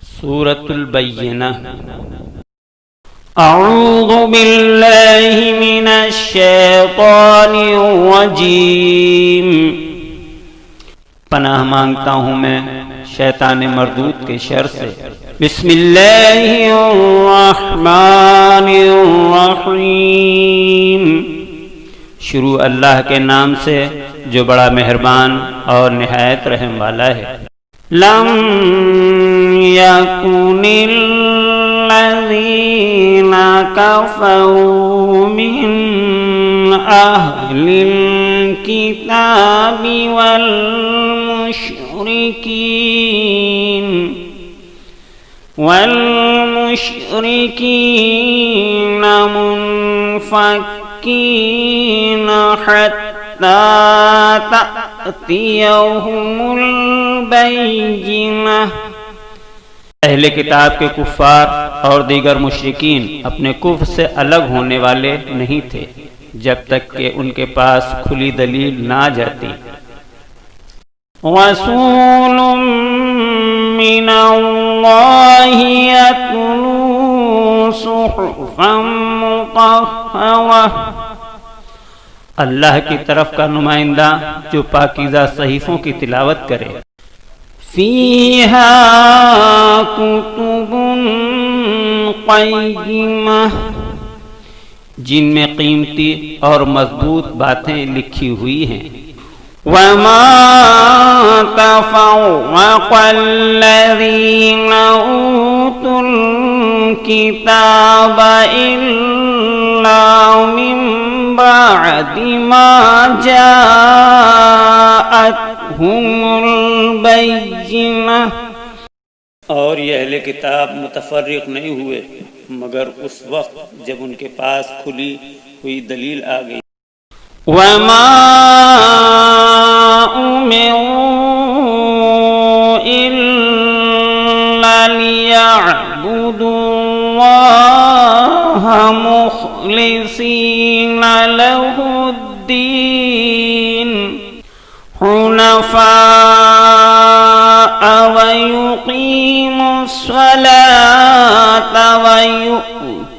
सूरतुल बय्यिना। अऊज़ु बिल्लाहि मिनश शैतानिर रजीम। पनाह मांगता हूँ मैं शैतान मरदूद के शर से। बिस्मिल्लाहिर रहमानिर रहीम। शुरू अल्लाह के नाम से जो बड़ा मेहरबान और निहायत रहम वाला है। लम यकुनिल लज़ीना कफ़रू मिन अहलिल किताबि वल मुश्रिकीन मुनफ़क्कीन हत्ता तअतियहुमुल बय्यिनह। अहले किताब के कुफ़ार और दीगर मुश्रिकीन अपने कुफ्र से अलग होने वाले नहीं थे जब तक कि उनके पास खुली दलील ना जाती। रसूलुम मिनल्लाहि यत्लू सुहुफ़न मुतहहरा। अल्लाह की तरफ का नुमाइंदा जो पाकीज़ा सहीफ़ों की तिलावत करे। फ़ीहा कुतुबुन क़य्यिमह। जिनमें कीमती और मजबूत बातें लिखी हुई हैं। वमा तफ़र्रक़ल्लज़ीना ऊतुल किताब इल्ला मिन बअदि मा जाअतहुमुल बय्यिनह। और ये अहले किताब मुतफर्रिक़ नहीं हुए मगर उस वक्त जब उनके पास खुली हुई दलील आ गई। वमा उमिरू इल्ला लियअबुदुल्लाहा मुख़लिसीना लहुद्दीन हुनफ़ा व युक़ीमुस्सलात व यु'तुज़्ज़कात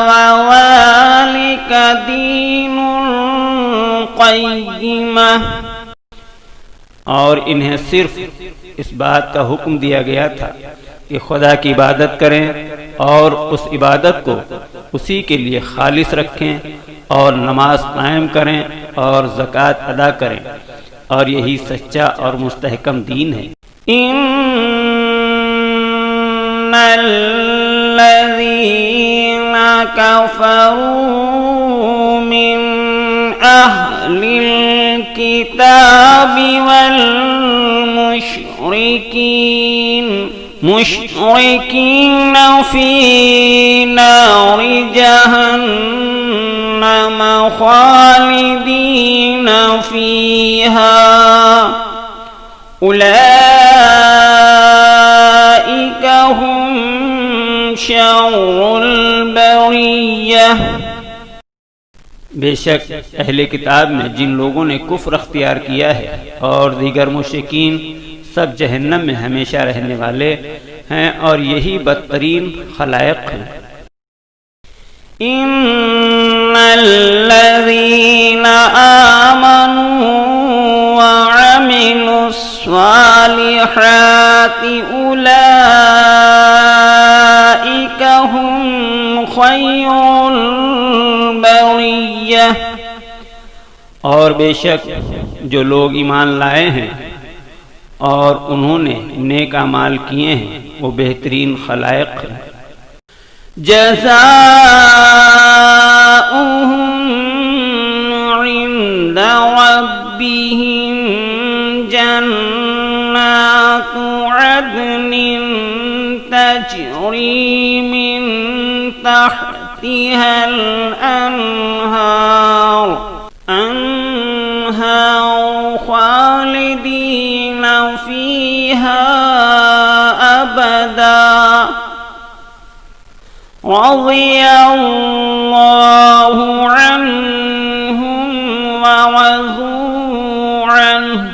व ज़ालिका दीनुल क़य्यिमह। और इन्हें सिर्फ इस बात का हुक्म दिया गया था कि खुदा की इबादत करें और उस इबादत को उसी के लिए खालिस रखें और नमाज कायम करें और ज़कात अदा करें, और यही सच्चा और मुस्तहकम दीन है। इन्नल्लज़ीना कफ़रू मिन अहलिल किताबि वल मुश्रिकीन फ़ी नारि जहन्नम ख़ालिदीन फ़ीहा उलाइका हुम शर्रुल बरिय्यह। बेशक अहले किताब में जिन लोगों ने कुफ्र अख्तियार किया है और दीगर मुश्रिकीन सब जहन्नम में हमेशा रहने वाले हैं, और यही बदतरीन खलायक हैं। इन्नल्लज़ीना आमनू व अमिलुस्सालिहाति उलाइका हुम खैरुल बरिय्यह। और बेशक जो लोग ईमान लाए हैं और उन्होंने नेक अमाल किए हैं वो बेहतरीन खलायक हैं। जज़ाउहुम इंद रब्बिहिम जन्नातु अदनिन तजरी मिन तहतिहल अनहार खालिदीन फ़ीहा अबदा रज़ियल्लाहु अन्हुम व रज़ू अन्हु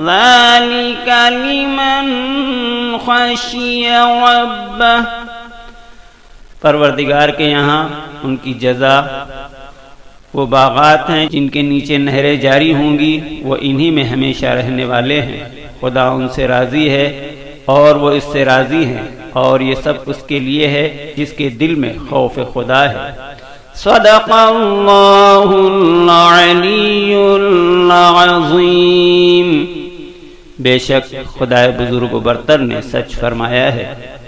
ज़ालिका लिमन खशिय रब्बह, परवरदिगार के यहाँ उनकी जज़ा वो बागात हैं जिनके नीचे नहरें जारी होंगी, वो इन्हीं में हमेशा रहने वाले हैं। खुदा उनसे राज़ी है और वो इससे राज़ी हैं, और ये सब उसके लिए है जिसके दिल में खौफ खुदा है। सदक़ल्लाहुल अलीयुल अज़ीम, बेशक खुदाए बुजुर्ग बरतर ने सच फरमाया है।